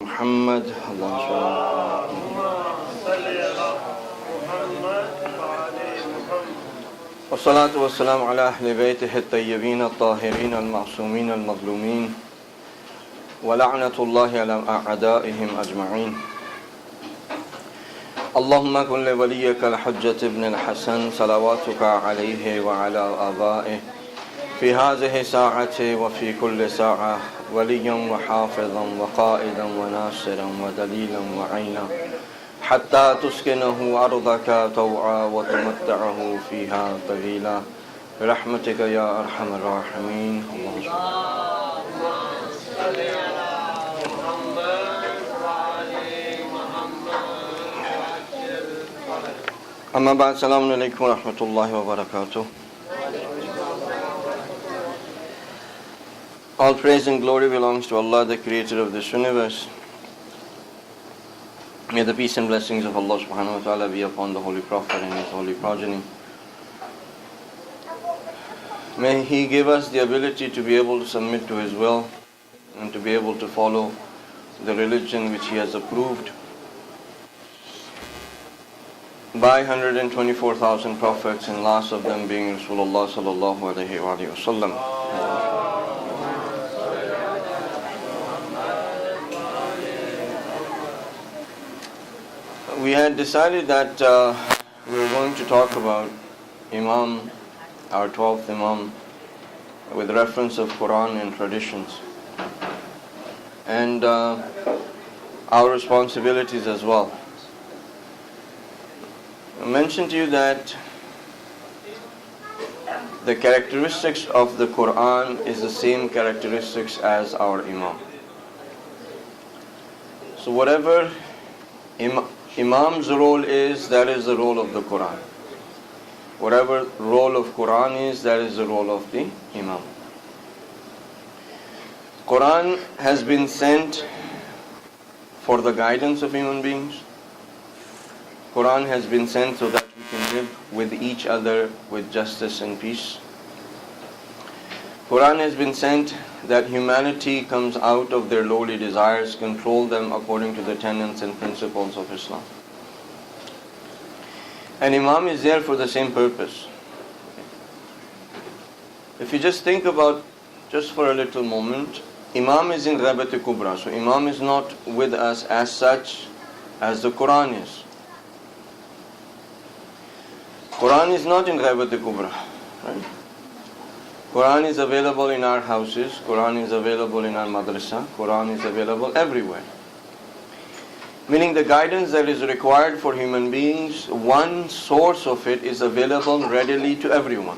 محمد اللهم صل على والصلاة والسلام على أهل بيته الطيبين الطاهرين المعصومين المظلومين ولعنة الله على أعدائهم أجمعين. اللهم كن لوليك الحجة ابن الحسن صلواتك عليه وعلى آبائه في هذه الساعة وفي كل ساعة وليا وحافظا وقائدا وناصرا ودليلا وعينا حتى تسكنه أرضك طوعا وتمتعه فيها طويلا برحمتك يا أرحم الراحمين. اللهم صل على محمد وعلى محمد. أما بعد، السلام عليكم ورحمة الله وبركاته. All praise and glory belongs to Allah, the creator of this universe. May the peace and blessings of Allah subhanahu wa ta'ala be upon the Holy Prophet and his holy progeny. May he give us the ability to be able to submit to his will and to be able to follow the religion which he has approved by 124,000 prophets, and last of them being Rasulullah sallallahu alayhi wa sallam. We had decided that we were going to talk about Imam, our 12th Imam, with reference of Quran and traditions, and our responsibilities as well. I mentioned to you that the characteristics of the Quran is the same characteristics as our Imam. So whatever Imam's role is, that is the role of the Quran. Whatever role of Quran is, that is the role of the Imam. Quran has been sent for the guidance of human beings. Quran has been sent so that we can live with each other with justice and peace. Quran has been sent that humanity comes out of their lowly desires, control them according to the tenets and principles of Islam. And Imam is there for the same purpose. If you just think about, just for a little moment, Imam is in Ghaibati Kubra. So Imam is not with us as such as the Quran is. Quran is not in Ghaibati Kubra, right? Quran is available in our houses, Quran is available in our madrasa, Quran is available everywhere. Meaning the guidance that is required for human beings, one source of it is available readily to everyone.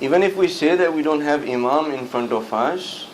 Even if we say that we don't have Imam in front of us,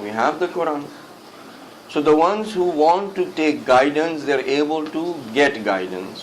we have the Quran. So the ones who want to take guidance, they are able to get guidance.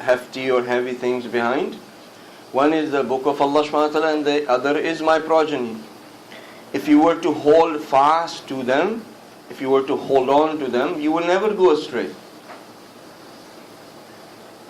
hefty or heavy things behind. One is the book of Allah subhanahu wa ta'ala and the other is my progeny. If you were to hold fast to them, if you were to hold on to them, you will never go astray.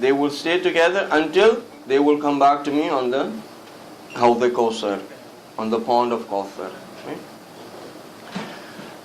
They will stay together until they will come back to me on the Hawd al-Kawthar, on the pond of Kawthar.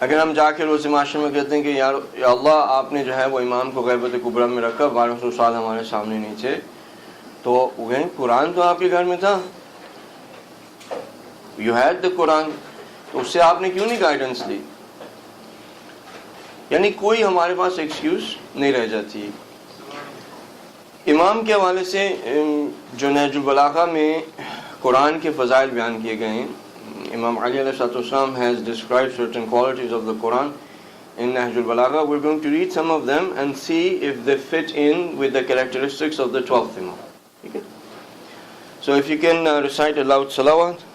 اگر ہم جا کے روز معاشرے میں کہتے ہیں کہ یا اللہ آپ نے جو ہے وہ امام کو غیبت کبریٰ میں رکھا 1200 سال ہمارے سامنے نیچے، تو وہ قرآن تو آپ کے گھر میں تھا، یو ہیڈ دا قرآن، تو اس سے آپ نے کیوں نہیں گائیڈنس لی؟ یعنی کوئی ہمارے پاس ایکسکیوز نہیں رہ جاتی۔ امام کے حوالے سے جو نہج البلاغہ میں قرآن کے فضائل بیان کیے گئے ہیں، امام علی علیہ السلام has described certain qualities of the Quran in Nahj al-Balagha. We're going to read some of them and see if they fit in with the characteristics of the 12th Imam. Okay? So if you can recite aloud salawat.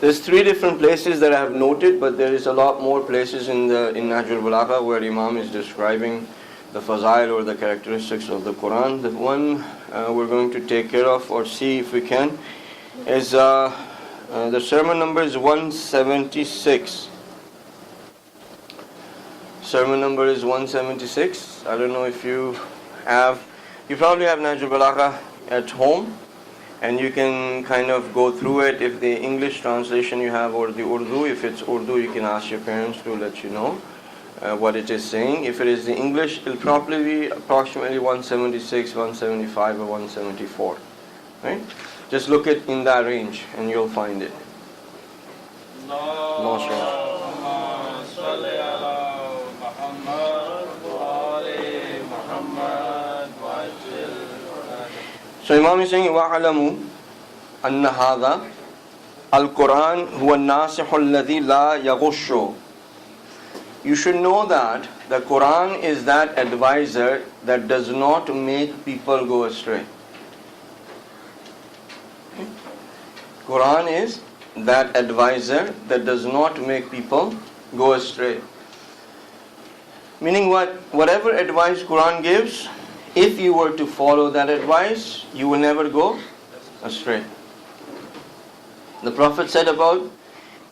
There's 3 different places that I have noted, but there is a lot more places in Nahj al-Balagha where Imam is describing the fazail or the characteristics of the Quran. The one we're going to take care of or see if we can is the sermon number is 176. Sermon number is 176. I don't know if you probably have Nahj al-Balagha at home, and you can kind of go through it. If the English translation you have, or the Urdu, if it's Urdu, you can ask your parents to let you know what it is saying. If it is the English, it'll probably be approximately 176, 175 or 174, right? Just look it in that range and you'll find it. So Imam is saying, وَعَلَمُوا أَنَّ هَذَا الْقُرْآنُ هُوَ النَّاسِحُ الَّذِي لَا يَغُشُّ. You should know that the Quran is that advisor that does not make people go astray. Quran is that advisor that does not make people go astray. Meaning what? Whatever advice Quran gives, if you were to follow that advice, you will never go astray. The Prophet said about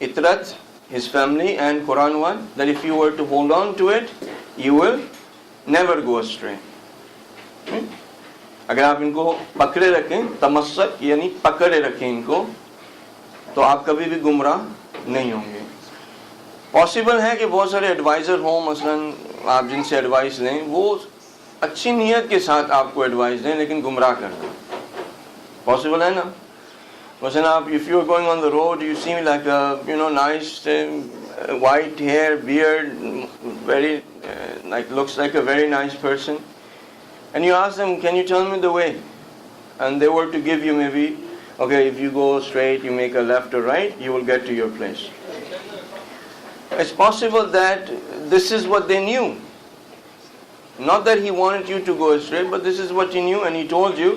Itrat, his family, and Quran one, that if you were to hold on to it, you will never go astray. اگر آپ ان کو پکڑے رکھیں، تمسک یعنی پکڑے رکھیں ان کو، تو آپ کبھی بھی گمراہ نہیں ہوں گے۔ پاسبل ہے کہ بہت سارے ایڈوائزر ہوں، مثلا آپ جن سے ایڈوائس لیں، وہ اچھی نیت کے ساتھ آپ کو ایڈوائس دیں لیکن گمراہ کر دیں، پاسبل ہے نا؟ مثلا آپ if you are going on the road, you see like a nice white hair, beard, very like looks like a very nice person, and you ask them, can you tell me the way? And they were to give you maybe, okay, if you go straight, you make a left or right, you will get to your place. It's possible that this is what they knew. Not that he wanted you to go astray, but this is what he knew and he told you,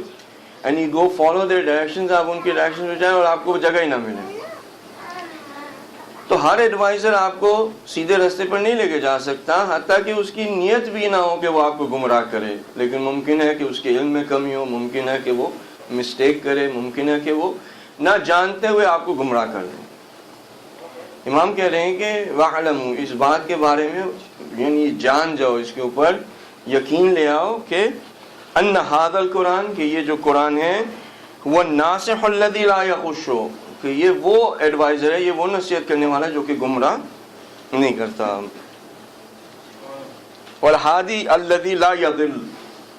and you go follow their directions. آپ ان کی direction پہ جائیں اور آپ کو جگہ ہی نہ ملے. تو ہر ایڈوائزر آپ کو سیدھے راستے پر نہیں لے کے جا سکتا، حتیٰ کہ اس کی نیت بھی نہ ہو کہ وہ آپ کو گمراہ کرے، لیکن ممکن ہے کہ اس کے علم میں کمی ہو، ممکن ہے کہ وہ مسٹیک کرے، ممکن ہے کہ وہ نہ جانتے ہوئے آپ کو گمراہ کر دیں۔ امام کہہ رہے ہیں کہ وَعْلَمُوا، اس بات کے بارے میں یعنی جان جاؤ، اس کے اوپر یقین لے آؤ کہ ان هذا القرآن، کہ یہ جو قرآن ہے، وہ الناصح الذی لا یغش، کہ یہ وہ ایڈوائزر ہے، یہ وہ نصیحت کرنے والا ہے جو کہ گمراہ نہیں کرتا، والہادی الذی لا یضل،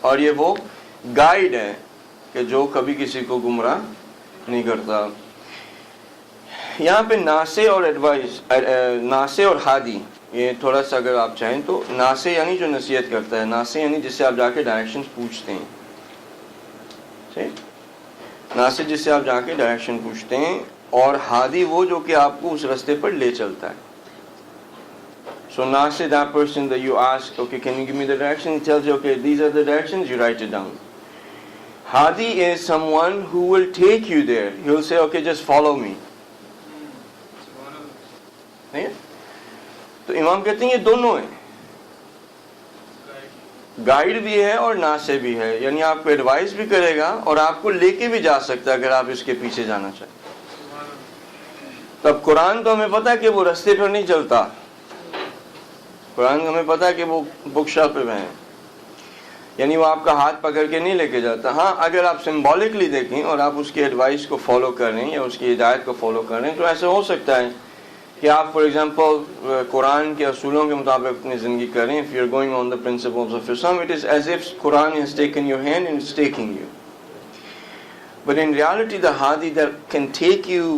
اور یہ وہ گائیڈ ہے کہ جو کبھی کسی کو گمراہ نہیں کرتا۔ یہاں پہ ناصح اور ایڈوائز، ناصح اور ہادی، یہ تھوڑا سا اگر آپ چاہیں تو ناصح یعنی جو نصیحت کرتا ہے، ناصح یعنی جس سے آپ جا کے ڈائریکشن پوچھتے ہیں، ٹھیک؟ ناصح جس سے آپ جا کے ڈائریکشن پوچھتے ہیں، اور ہادی وہ جو کہ آپ کو اس راستے پر لے چلتا ہے۔ So ناصح that person that you ask, okay, can you give me the direction? He tells you, okay, these are the directions, you write it down. Hadi is someone who will take you there. He will say, okay, just follow me. تو امام کہتے ہیں یہ دونوں ہیں، guide بھی ہے اور ناصح بھی ہے، یعنی آپ کو ایڈوائز بھی کرے گا اور آپ کو لے کے بھی جا سکتا ہے اگر آپ اس کے پیچھے جانا چاہیں۔ تب قرآن تو ہمیں پتا ہے کہ وہ رستے پر نہیں چلتا، قرآن ہمیں پتا ہے کہ وہ بک شاپ پہ ہیں، یعنی وہ آپ کا ہاتھ پکڑ کے نہیں لے کے جاتا. ہاں اگر آپ سمبولکلی دیکھیں اور آپ اس کی ایڈوائس کو فالو کر رہے ہیں یا اس کی ہدایت کو فالو کر رہے ہیں تو ایسا ہو سکتا ہے کہ آپ فار ایگزامپل قرآن کے اصولوں کے مطابق اپنی زندگی کریں. if you're going on the principles of Islam, it is as if Quran has taken your hand and it's taking you. But in reality the hadi that can take you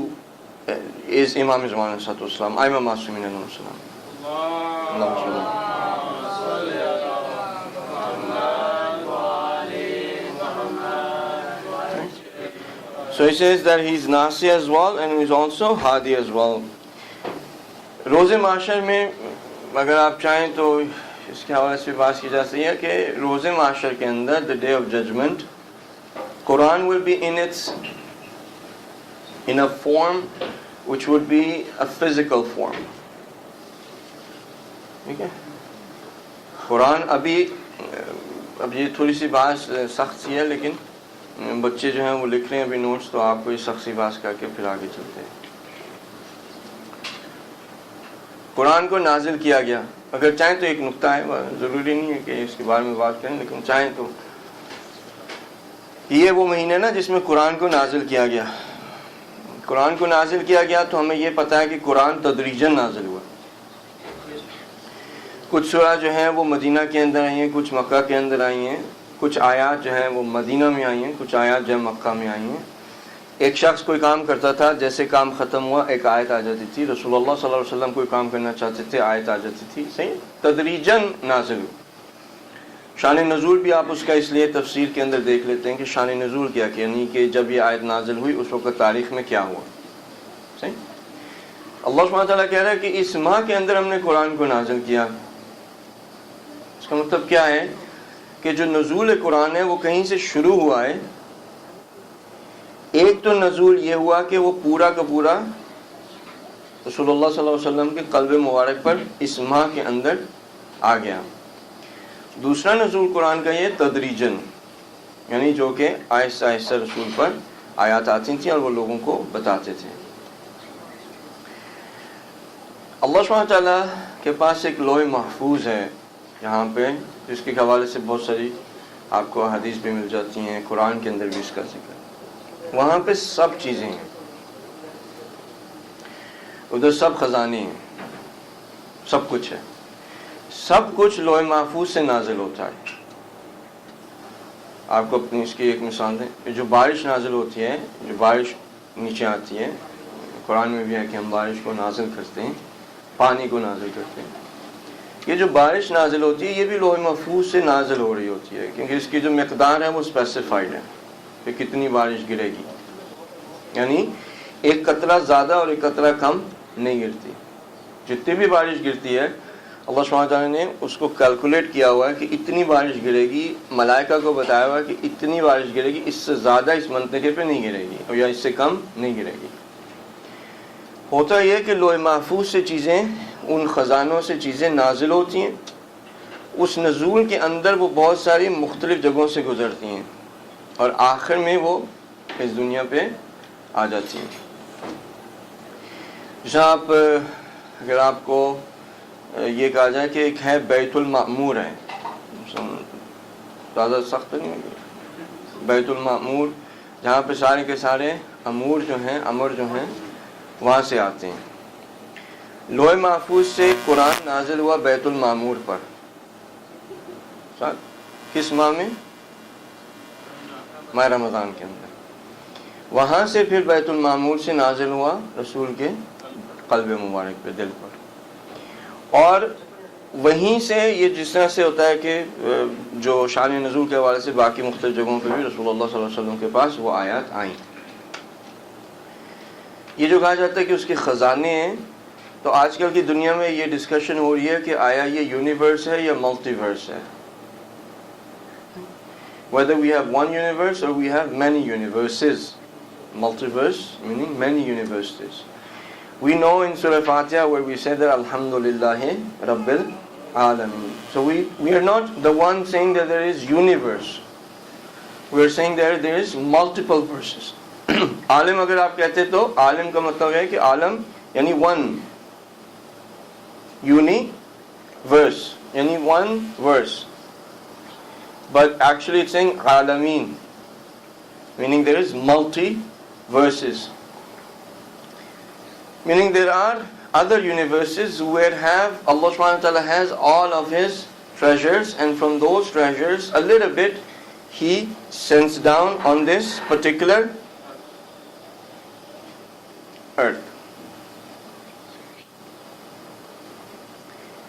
is Imam Zaman Sallallahu Alaihi Wasallam, Imam Masumin Alaihi Wasallam. So he says that he's Nasi as well and he's also Hadi as well. روز معاشر میں اگر آپ چاہیں تو اس کے حوالے سے بات کی جا سکتی ہے کہ روز معاشر کے اندر the day of judgment Quran will be in a form which would be a physical form. ٹھیک ہے. قرآن اب یہ تھوڑی سی بات سخت سی ہے لیکن بچے جو ہیں وہ لکھ رہے ہیں ابھی نوٹس تو آپ کو یہ سخت سی بات کر کے پھر آگے چلتے ہیں. قرآن کو نازل کیا گیا. اگر چاہیں تو ایک نقطہ ہے, ضروری نہیں ہے کہ اس کے بارے میں بات کریں, لیکن چاہیں تو یہ وہ مہینہ نا جس میں قرآن کو نازل کیا گیا. قرآن کو نازل کیا گیا تو ہمیں یہ پتہ ہے کہ قرآن تدریجاً نازل ہوا. کچھ سورہ جو ہیں وہ مدینہ کے اندر آئی ہیں, کچھ مکہ کے اندر آئی ہیں, کچھ آیات جو ہیں وہ مدینہ میں آئی ہیں, کچھ آیات جو ہیں مکہ میں آئی ہیں. ایک شخص کوئی کام کرتا تھا, جیسے کام ختم ہوا ایک آیت آ جاتی تھی. رسول اللہ صلی اللہ علیہ وسلم کوئی کام کرنا چاہتے تھے, آیت آ جاتی تھی. صحیح, تدریجاً نازل ہوئی. شان نزول بھی آپ اس کا اس لیے تفسیر کے اندر دیکھ لیتے ہیں کہ شان نزول کیا, کہ یعنی کہ جب یہ آیت نازل ہوئی اس وقت تاریخ میں کیا ہوا. صحیح. اللہ سبحانہ وتعالیٰ کہہ رہا ہے کہ اس ماہ کے اندر ہم نے قرآن کو نازل کیا. اس کا مطلب کیا ہے کہ جو نزول قرآن ہے وہ کہیں سے شروع ہوا ہے. ایک تو نزول یہ ہوا کہ وہ پورا کا پورا رسول اللہ صلی اللہ علیہ وسلم کے قلب مبارک پر اس ماہ کے اندر آ گیا. دوسرا نزول قرآن کا یہ تدریجن, یعنی جو کہ آہستہ آہستہ رسول پر آیات آتی تھیں اور وہ لوگوں کو بتاتے تھے. اللہ سبحانہ تعالیٰ کے پاس ایک لوح محفوظ ہے یہاں پہ, جس کے حوالے سے بہت ساری آپ کو حدیث بھی مل جاتی ہیں, قرآن کے اندر بھی اس کا ذکر. وہاں پہ سب چیزیں ہیں, ادھر سب خزانے ہیں, سب کچھ ہے. سب کچھ لوح محفوظ سے نازل ہوتا ہے. آپ کو اپنی اس کی ایک مثال دیں, جو بارش نازل ہوتی ہے, جو بارش نیچے آتی ہے, قرآن میں بھی ہے کہ ہم بارش کو نازل کرتے ہیں, پانی کو نازل کرتے ہیں. یہ جو بارش نازل ہوتی ہے یہ بھی لوح محفوظ سے نازل ہو رہی ہوتی ہے, کیونکہ اس کی جو مقدار ہے وہ اسپیسیفائڈ ہے کہ کتنی بارش گرے گی. یعنی ایک قطرہ زیادہ اور ایک قطرہ کم نہیں گرتی. جتنی بھی بارش گرتی ہے اللہ سبحانہ تعالیٰ نے اس کو کیلکولیٹ کیا ہوا ہے کہ اتنی بارش گرے گی. ملائکہ کو بتایا ہوا ہے کہ اتنی بارش گرے گی, اس سے زیادہ اس منطقے پہ نہیں گرے گی, اور یا اس سے کم نہیں گرے گی. ہوتا یہ کہ لوح محفوظ سے چیزیں, ان خزانوں سے چیزیں نازل ہوتی ہیں. اس نزول کے اندر وہ بہت ساری مختلف جگہوں سے گزرتی ہیں اور آخر میں وہ اس دنیا پہ آ جاتی ہیں. جیسا آپ اگر آپ کو یہ کہا جائے کہ ایک ہے بیت المعمور ہے, زیادہ سخت نہیں ہے, بیت المعمور جہاں پہ سارے کے سارے امور جو ہیں, امر جو ہیں وہاں سے آتے ہیں. لوح محفوظ سے قرآن نازل ہوا بیت المعمور پر. کس ماہ میں؟ ماہ رمضان کے اندر. وہاں سے پھر بیت المعمور سے نازل ہوا رسول کے قلب مبارک پہ, دل پر. اور وہیں سے یہ جس طرح سے ہوتا ہے کہ جو شان نزول کے حوالے سے باقی مختلف جگہوں پہ بھی رسول اللہ صلی اللہ علیہ وسلم کے پاس وہ آیات آئیں. یہ جو کہا جاتا ہے کہ اس کے خزانے ہیں, تو آج کل کی دنیا میں یہ ڈسکشن ہو رہی ہے کہ آیا یہ یونیورس ہے یا ملٹی ورس ہے. Whether we have one universe or we have many universes. Multiverse meaning many universes. We know in Surah Fatiha where we say that Alhamdulillahi Rabbil Alameen. So we are not the one saying that there is universe. We are saying that there is multiple verses. عالم اگر آپ کہتے تو عالم کا مطلب ہے کہ عالم یعنی one, universe یعنی one verse. but actually it's saying Alameen, meaning there is multi-verses. Meaning there are other universes where Allah subhanahu wa ta'ala has all of His treasures, and from those treasures a little bit He sends down on this particular earth.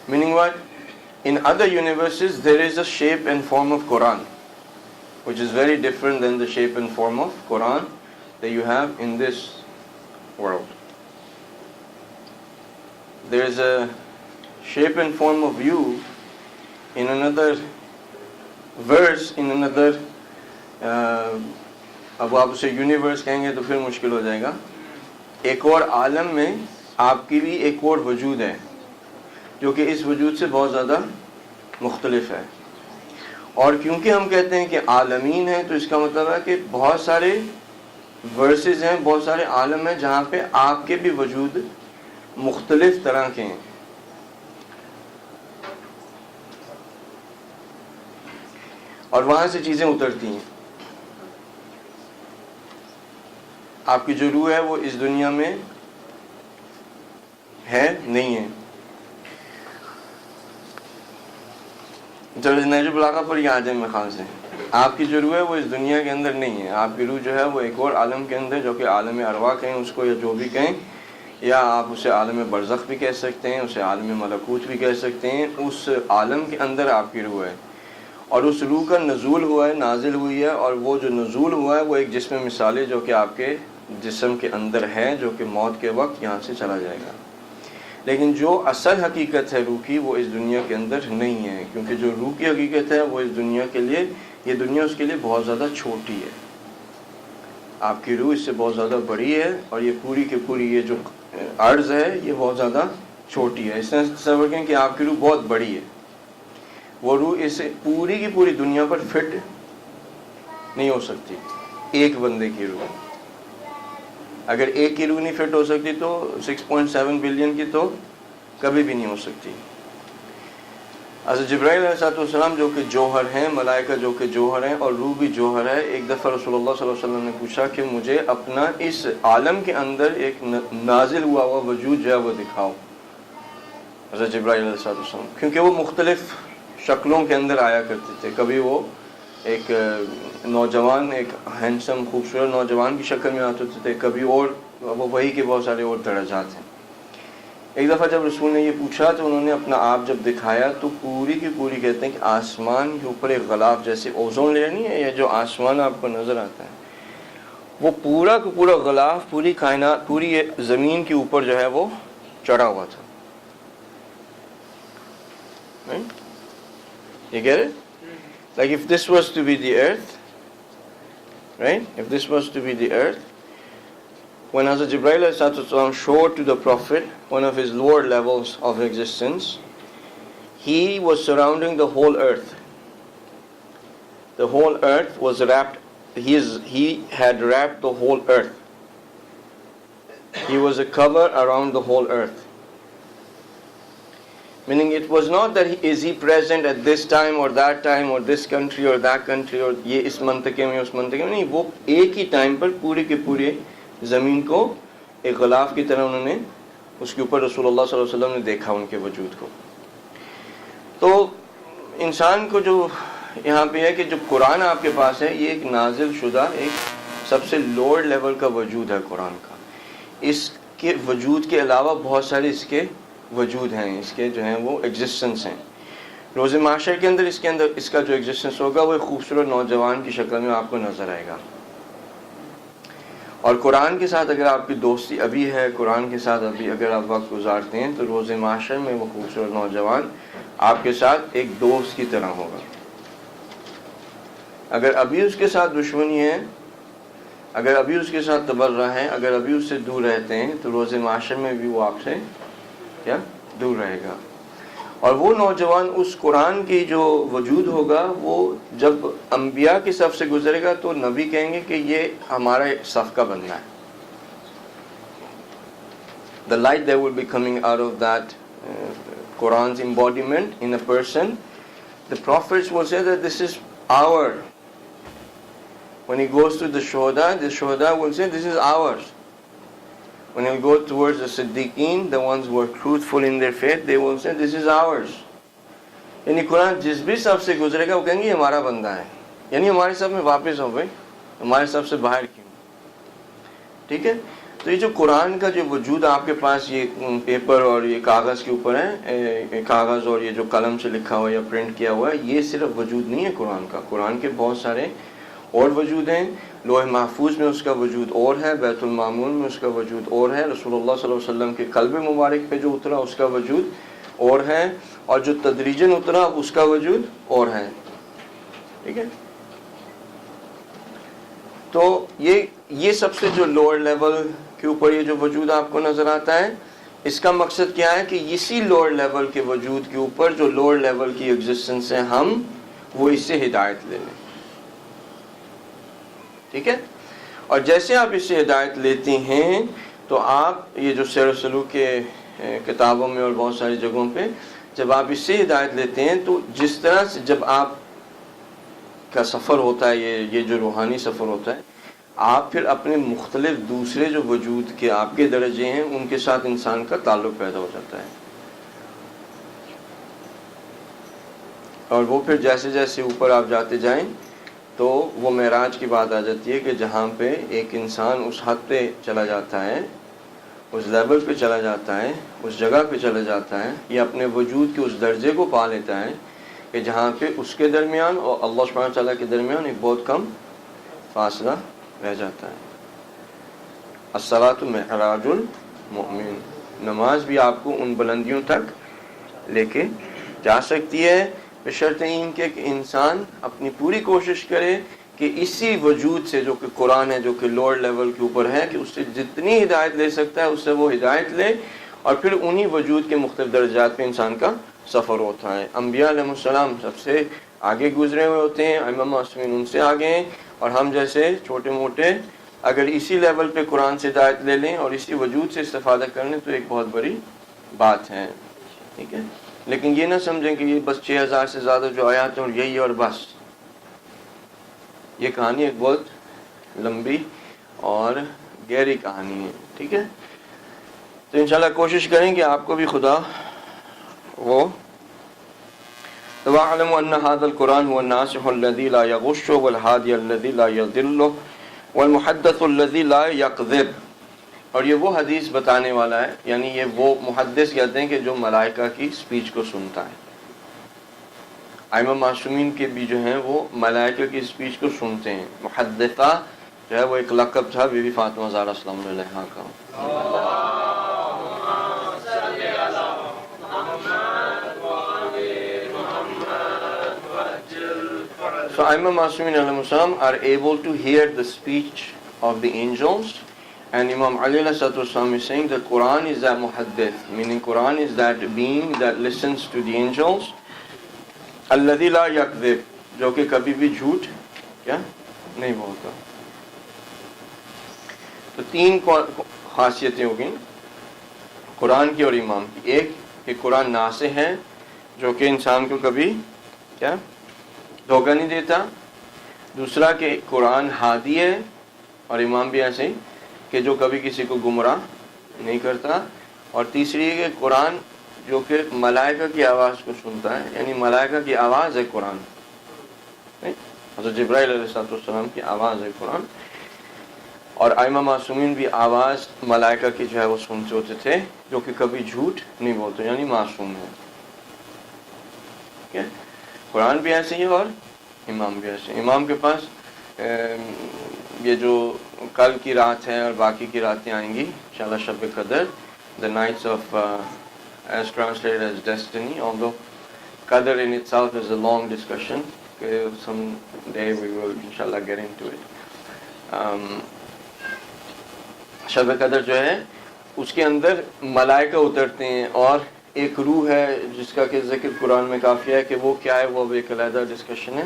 Meaning what? In other universes there is a shape and form of Quran, which is very different than the shape and form of Quran that you have in this world. There is a shape and form of you in another verse, in another اب آپ اسے universe کہیں گے تو پھر مشکل ہو جائے گا. ایک اور عالم میں آپ کی بھی ایک اور وجود ہے جو کہ اس وجود سے بہت زیادہ مختلف ہے. اور کیونکہ ہم کہتے ہیں کہ عالمین ہیں تو اس کا مطلب ہے کہ بہت سارے ورسز ہیں, بہت سارے عالم ہیں جہاں پہ آپ کے بھی وجود مختلف طرح کے ہیں. اور وہاں سے چیزیں اترتی ہیں. آپ کی جو روح ہے وہ اس دنیا میں ہے نہیں ہے. چلو نہج البلاغہ پر یہ آ جائیں میں خیال سے. آپ کی جو روح ہے وہ اس دنیا کے اندر نہیں ہے. آپ کی روح جو ہے وہ ایک اور عالم کے اندر, جو کہ عالم ارواح کہیں اس کو, یا جو بھی کہیں, یا آپ اسے عالم برزخ بھی کہہ سکتے ہیں, اسے عالم ملکوت بھی کہہ سکتے ہیں. اس عالم کے اندر آپ کی روح ہے, اور اس روح کا نزول ہوا ہے, نازل ہوئی ہے, اور وہ جو نزول ہوا ہے وہ ایک جسم مثالی جو کہ آپ کے جسم کے اندر ہے, جو کہ موت کے وقت یہاں سے چلا جائے گا. لیکن جو اصل حقیقت ہے روح کی وہ اس دنیا کے اندر نہیں ہے, کیونکہ جو روح کی حقیقت ہے وہ اس دنیا کے لیے, یہ دنیا اس کے لیے بہت زیادہ چھوٹی ہے. آپ کی روح اس سے بہت زیادہ بڑی ہے, اور یہ پوری کی پوری یہ جو عرض ہے یہ بہت زیادہ چھوٹی ہے. اس طرح تصور کریں کہ آپ کی روح بہت بڑی ہے, وہ روح اس پوری کی پوری دنیا پر فٹ نہیں ہو سکتی. ایک بندے کی روح, اگر ایک کی روح نہیں فٹ ہو سکتی تو 6.7 بلین کی تو کبھی بھی نہیں ہو سکتی. حضرت جبرائیل علیہ السلام جو کہ جوہر ہیں, ملائکہ جو کہ جوہر ہیں, اور روح بھی جوہر ہے. ایک دفعہ رسول اللہ صلی اللہ علیہ وسلم نے پوچھا کہ مجھے اپنا اس عالم کے اندر ایک نازل ہوا ہوا وجود جو ہے وہ دکھاؤ. حضرت جبرائیل علیہ السلام, کیونکہ وہ مختلف شکلوں کے اندر آیا کرتے تھے. کبھی وہ ایک نوجوان, ایک ہینڈسم خوبصورت نوجوان کی شکل میں آتے تھے, کبھی اور وہ وہی کے بہت سارے اور درجات ہیں. ایک دفعہ جب رسول نے یہ پوچھا تو انہوں نے اپنا آپ جب دکھایا تو پوری کی پوری کہتے ہیں کہ آسمان کے اوپر ایک غلاف, جیسے اوزون لیئر نہیں ہے, یہ جو آسمان آپ کو نظر آتا ہے وہ پورا کا پورا غلاف پوری کائنات, پوری زمین کے اوپر جو ہے وہ چڑھا ہوا تھا. You get it? Like if this was to be the earth, right? If this was to be the earth, when Hazrat Jibreel alayhi salam showed to the Prophet one of his lower levels of existence, he was surrounding the whole earth. The whole earth was wrapped, he had wrapped the whole earth. He was a cover around the whole earth. Meaning it was not that is he present at this time or that time or this country or that country or یہ اس منطقے میں اس منطقے میں, نہیں, وہ ایک ہی time پر پورے کے پورے زمین کو ایک غلاف کی طرح انہوں نے اس کے اوپر رسول اللہ صلی اللہ علیہ وسلم نے دیکھا ان کے وجود کو. تو انسان کو جو یہاں پہ ہے کہ جو قرآن آپ کے پاس ہے یہ ایک نازل شدہ ایک سب سے لوور لیول کا وجود ہے قرآن کا. اس کے وجود کے علاوہ بہت سارے اس کے وجود ہیں, اس کے جو ہیں وہ ایگزسٹنس ہیں. روز معاشر کے اندر اس کا جو ایگزسٹنس ہوگا وہ ایک خوبصورت نوجوان کی شکل میں آپ کو نظر آئے گا. اور قرآن کے ساتھ اگر آپ کی دوستی ابھی ہے, قرآن کے ساتھ ابھی اگر آپ وقت گزارتے ہیں, تو روز معاشر میں وہ خوبصورت نوجوان آپ کے ساتھ ایک دوست کی طرح ہوگا. اگر ابھی اس کے ساتھ دشمنی ہے, اگر ابھی اس کے ساتھ تبرہ ہے, اگر ابھی اس سے دور رہتے ہیں, تو روز معاشر میں بھی وہ آپ سے کیا دور رہے گا. اور وہ نوجوان اس قرآن کی جو وجود ہوگا وہ جب انبیاء کی صف سے گزرے گا تو نبی کہیں گے کہ یہ ہمارا صف کا بندہ ہے. The light that will be coming out of that Quran's embodiment in a person, the prophets will say that this is our. When he goes to the shuhada will say, this is ours. When he'll go towards the Siddiqeen, the ones who are truthful in their faith, they will say, this is ours. یعنی قرآن جس بھی سب سے گزرے گا وہ کہیں گے یہ ہمارا بندہ ہے، یعنی ہمارے سب میں واپس ہو گئے، ہمارے سب سے باہر کیوں. ٹھیک ہے. تو یہ جو قرآن کا جو وجود آپ کے پاس یہ پیپر اور یہ کاغذ کے اوپر ہے، کاغذ اور یہ جو قلم سے لکھا ہوا یا پرنٹ کیا ہوا ہے، یہ صرف وجود نہیں ہے قرآن کا. قرآن کے بہت سارے اور وجود ہیں. لوح محفوظ میں اس کا وجود اور ہے، بیت المعمور میں اس کا وجود اور ہے، رسول اللہ صلی اللہ علیہ وسلم کے قلب مبارک پہ جو اترا اس کا وجود اور ہے، اور جو تدریجاً اترا اس کا وجود اور ہے. ٹھیک ہے. تو یہ سب سے جو لوور لیول کے اوپر یہ جو وجود آپ کو نظر آتا ہے، اس کا مقصد کیا ہے کہ اسی لوور لیول کے وجود کے اوپر جو لوور لیول کی ایگزسٹنس ہے ہم وہ اس سے ہدایت لے لیں. ٹھیک ہے. اور جیسے آپ اس سے ہدایت لیتے ہیں تو آپ یہ جو سیر و سلوک کے کتابوں میں اور بہت ساری جگہوں پہ جب آپ اس سے ہدایت لیتے ہیں تو جس طرح سے جب آپ کا سفر ہوتا ہے یہ جو روحانی سفر ہوتا ہے، آپ پھر اپنے مختلف دوسرے جو وجود کے آپ کے درجے ہیں ان کے ساتھ انسان کا تعلق پیدا ہو جاتا ہے. اور وہ پھر جیسے جیسے اوپر آپ جاتے جائیں تو وہ معراج کی بات آ جاتی ہے کہ جہاں پہ ایک انسان اس حد پہ چلا جاتا ہے، اس لیول پہ چلا جاتا ہے، اس جگہ پہ چلا جاتا ہے، یا اپنے وجود کے اس درجے کو پا لیتا ہے کہ جہاں پہ اس کے درمیان اور اللہ سبحانہ تعالیٰ کے درمیان ایک بہت کم فاصلہ رہ جاتا ہے. الصلاۃ معراج المؤمن، نماز بھی آپ کو ان بلندیوں تک لے کے جا سکتی ہے، بشرط این کہ انسان اپنی پوری کوشش کرے کہ اسی وجود سے جو کہ قرآن ہے، جو کہ لوور لیول کے اوپر ہے، کہ اس سے جتنی ہدایت لے سکتا ہے اس سے وہ ہدایت لے، اور پھر انہی وجود کے مختلف درجات پہ انسان کا سفر ہوتا ہے. انبیاء علیہ السلام سب سے آگے گزرے ہوئے ہوتے ہیں، ائمہ معصومین ان سے آگے ہیں، اور ہم جیسے چھوٹے موٹے اگر اسی لیول پہ قرآن سے ہدایت لے لیں اور اسی وجود سے استفادہ کر لیں تو ایک بہت بڑی بات ہے. ٹھیک ہے. لیکن یہ نہ سمجھیں کہ یہ بس 6000 سے زیادہ جو آیات ہیں اور یہی اور بس. یہ کہانی ایک بہت لمبی اور گہری کہانی ہے. ٹھیک ہے. تو انشاءاللہ کوشش کریں کہ آپ کو بھی خدا وہ وَاعْلَمُ أَنَّ هَذَا الْقُرْآنَ هُوَ النَّاسِحُ الَّذِي لَا يَغُشُّ وَالْهَادِيَ الَّذِي لَا يَضِلُّ وَالْمُحَدَّثُ الَّذِي لَا يَكْذِبُ. اور یہ وہ حدیث بتانے والا ہے، یعنی یہ وہ محدث کہتے ہیں کہ جو ملائکہ کی سپیچ کو سنتا ہے. ائمہ معصومین کے بھی جو ہیں وہ ملائکہ کی سپیچ کو سنتے ہیں. محدثہ جو ہے وہ ایک لقب تھا بی بی فاطمہ زہرا السلام علیہا کا. So ائمہ معصومین علیہ السلام are able to hear the speech of the angels, and Imam Ali ﷺ is saying that Quran is that muhaddith, meaning Quran is that being that listens to the angels, الذي لا يكذب، جو کہ کبھی بھی جھوٹ کیا نہیں بولتا. تو تین خاصیتیں ہوگی قرآن کی اور امام کی. ایک کہ قرآن ناسخ ہے جو کہ انسان کو کبھی کیا دھوکہ نہیں دیتا. دوسرا کہ قرآن ہادی ہے، اور امام بھی ایسے ہی کہ جو کبھی کسی کو گمراہ نہیں کرتا. اور تیسری کہ قرآن جو کہ ملائکہ کی آواز کو سنتا ہے، یعنی ملائکہ کی آواز ہے قرآن. حضرت جبرائیل علیہ السلام کی آواز ہے قرآن. اور ائمہ معصومین بھی آواز ملائکہ کی جو ہے وہ سنتے ہوتے تھے، جو کہ کبھی جھوٹ نہیں بولتے، یعنی معصوم ہے. ٹھیک ہے. قرآن بھی ایسے ہی اور امام بھی ایسے. امام کے پاس یہ جو کل کی رات ہے اور باقی کی راتیں آئیں گی انشاءاللہ شب قدر, the nights of as translated as destiny, although qadr in itself is a long discussion. Okay, some day we will inshallah get into it. شب قدر جو ہے اس کے اندر ملائکہ اترتے ہیں اور ایک روح ہے جس کا کہ ذکر قرآن میں کافی ہے کہ وہ کیا ہے, وہ اب ایک علیحدہ ڈسکشن ہے.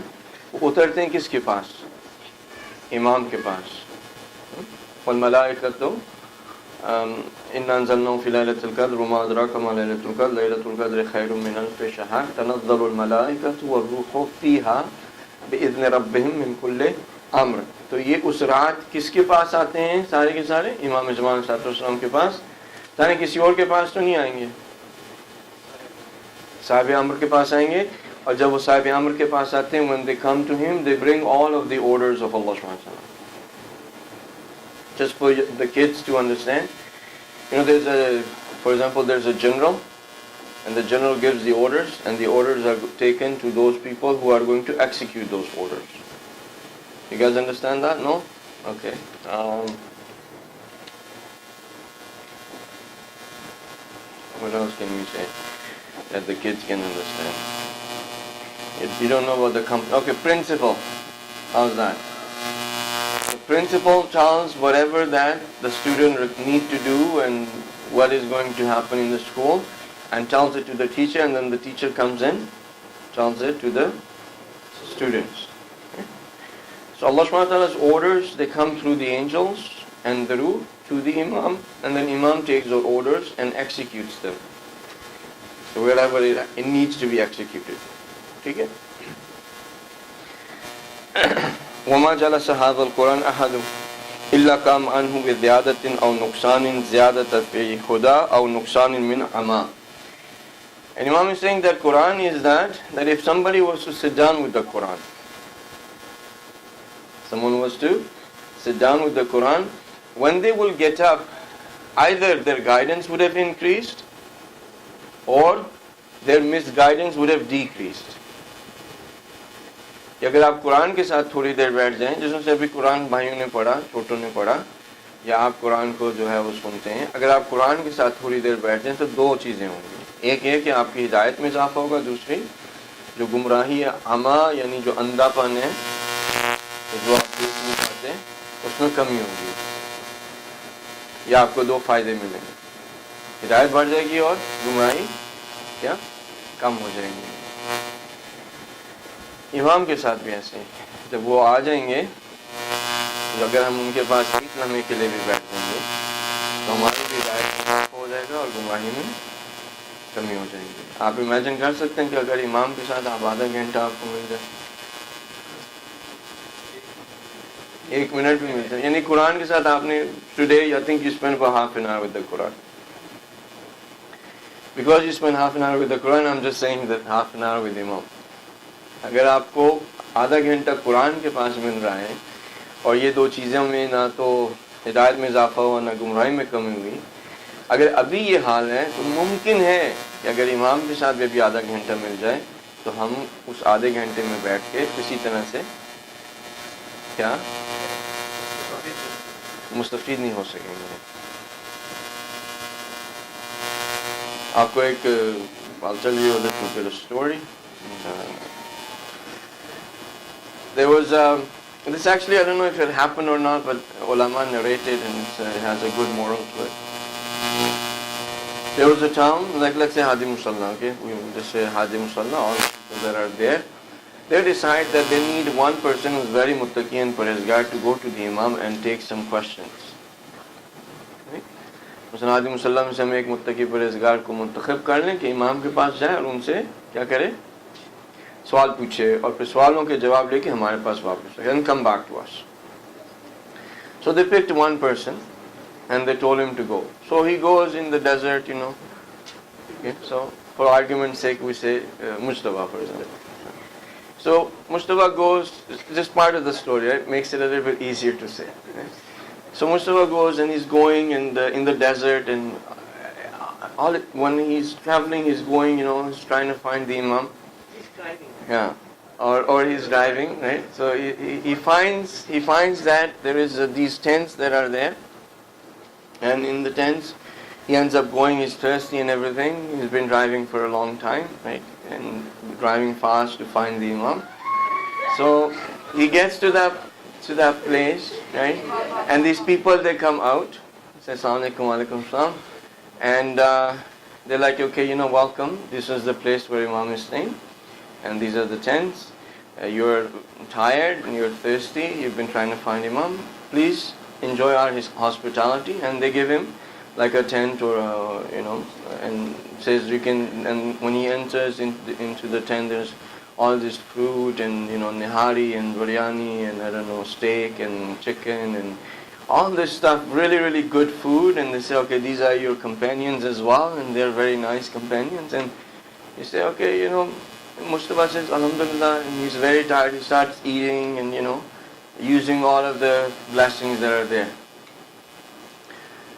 وہ اترتے ہیں کس کے پاس؟ امام کے پاس. والملائکۃ انا انزلناه فی لیلۃ القدر وما ادراک ما لیلۃ القدر لیلۃ القدر خیر من الف شہر تنزل الملائکۃ والروح فیہا بِإِذْنِ رَبِّهِمْ مِنْ كُلِّ أَمْرٍ. تو یہ اس رات کس کے پاس آتے ہیں سارے کے سارے؟ امام زمان علیہ السلام کے پاس. یعنی کسی اور کے پاس تو نہیں آئیں گے, صاحب امر کے پاس آئیں گے. اور جب وہ صاحب امر کے پاس آتے ہیں, when they come to him they bring all of the orders of Allah subhanahu wa ta'ala. Just for the kids to understand, for example, there's a general, and the general gives the orders, and the orders are taken to those people who are going to execute those orders. You guys understand that? No? Okay. What else can we say that the kids can understand? If you don't know about the company, okay, principal. How's that? The principal tells whatever that the student need to do and what is going to happen in the school, and tells it to the teacher, and then the teacher comes in, tells it to the students. Okay? So Allah subhanahu wa ta'ala's orders, they come through the angels and through to the imam, and then imam takes those orders and executes them. So wherever it needs to be executed. Okay? وَمَا جَلَسَ هَذَا الْقُرْآنَ أَحَدٌ إِلَّا قَامَ عَنْهُ بِزِيَادَةٍ أَوْ نُقْصَانٍ زِيَادَةً فِي هُدَى أَوْ نُقْصَانٍ مِنْ عَمَى. And Imam is saying that Quran is that if somebody was to sit down with the Quran, someone was to sit down with the Quran, when they will get up, either their guidance would have increased or their misguidance would have decreased. کہ اگر آپ قرآن کے ساتھ تھوڑی دیر بیٹھ جائیں, جس میں سے ابھی قرآن بھائیوں نے پڑھا, چھوٹوں نے پڑھا, یا آپ قرآن کو جو ہے وہ سنتے ہیں, اگر آپ قرآن کے ساتھ تھوڑی دیر بیٹھ جائیں تو دو چیزیں ہوں گی. ایک یہ کہ آپ کی ہدایت میں اضافہ ہوگا, دوسری جو گمراہی ہے عما یعنی جو اندھا پن ہے, جو آپ دیکھ نہیں پاتے, اس میں کمی ہوگی. یا آپ کو دو فائدے ملیں گے, ہدایت بڑھ جائے گی اور گمراہی کیا کم ہو جائیں گی. امام کے ساتھ بھی ایسے ہی, جب وہ آ جائیں گے, اگر ہم ان کے پاس ایک لمحے کے لیے بھی بیٹھ جائیں گے تو ہماری بھی ہدایت میں اضافہ ہو جائے گا اور گمراہی میں کمی ہو جائے گی. آپ امیجن کر سکتے ہیں کہ اگر امام کے ساتھ آپ آدھا گھنٹہ آپ کو مل جائے, ایک منٹ بھی مل جائے, یعنی قرآن کے ساتھ آپ نے today I think you spend about half an hour with the Quran. Because you spend half an hour with the Quran, I'm just saying that half an hour with Imam. اگر آپ کو آدھا گھنٹہ قرآن کے پاس مل رہا ہے اور یہ دو چیزوں میں نہ تو ہدایت میں اضافہ ہوا نہ گمراہی میں کمی ہوئی, اگر ابھی یہ حال ہے تو ممکن ہے کہ اگر امام کے ساتھ بھی ابھی آدھا گھنٹہ مل جائے تو ہم اس آدھے گھنٹے میں بیٹھ کے کسی طرح سے کیا مستفید نہیں ہو سکیں گے. آپ کو ایک I'll tell you a little bit of story. There was this actually, I don't know if it happened or not, but ulama narrated, and it has a good moral to it. There was a town, like let's say Hadi Musalla, okay? We just say Hadi Musalla, all the people that are there. They decide that they need one person who's very muttaqi and parhezgar to go to the imam and take some questions. مثلا Hadi Musalla میں سے ہم ایک متقی پرہیزگار کو منتخب کر لیں کہ امام کے پاس جائے اور ان سے کیا کرے, سوال پوچھے, اور پھر سوالوں کے جواب لے کے ہمارے پاس واپس آئے, and come back to us. So they picked one person and they told him to go. So he goes in the desert, Okay, so for argument's sake we say Mujtaba, for example. So Mujtaba goes, just part of the story, right? Makes it a little bit easier to say. Right? So Mujtaba goes and he's going in the desert, and when he's traveling, he's going, he's trying to find the imam. Yeah, or he's driving, right? So he finds that there is these tents that are there, and in the tents he ends up going. He's thirsty and everything. He's been driving for a long time, right? And driving fast to find the imam. So he gets to that place, right? And these people, they come out, say Assalamu alaikum, wa alaikum salam, and they're like, okay, welcome. This is the place where imam is staying. And these are the tents. You're tired and you're thirsty. You've been trying to find Imam. Please enjoy our hospitality. And they give him like a tent or and says you can. And when he enters into the tent, there's all this fruit and nihari and biryani and I don't know steak and chicken and all this stuff, really really good food, and they say, okay, these are your companions as well, and they're very nice companions, and you say, okay, Mustafa says Alhamdulillah, and he's very tired, he starts eating and using all of the blessings that are there.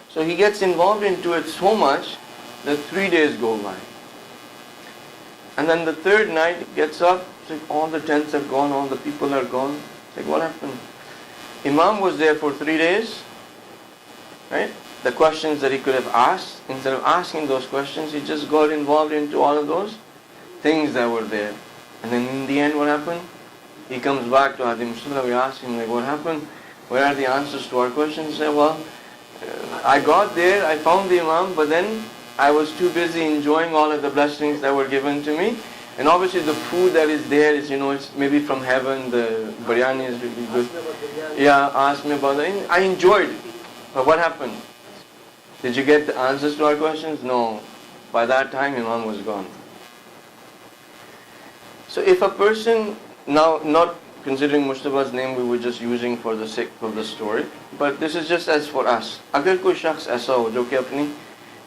So he gets involved into it so much that 3 days go by. And then the third night he gets up, like all the tents are gone, all the people are gone. Like, what happened? Imam was there for 3 days, right? The questions that he could have asked, instead of asking those questions, he just got involved into all of those things that were there. And then in the end, what happened? He comes back to Hadi Mustafa, we ask him, like, what happened? Where are the answers to our questions? He said, well, I got there, I found the Imam, but then I was too busy enjoying all of the blessings that were given to me. And obviously the food that is there is, it's maybe from heaven, the biryani is really good. Yeah, ask me about it. I enjoyed it. But what happened? Did you get the answers to our questions? No. By that time, Imam was gone. So if a person, now not considering Mustafa's name, we were just using for the sake of the story, but this is just as for us. اگر کوئی شخص ایسا ہو جو کہ اپنی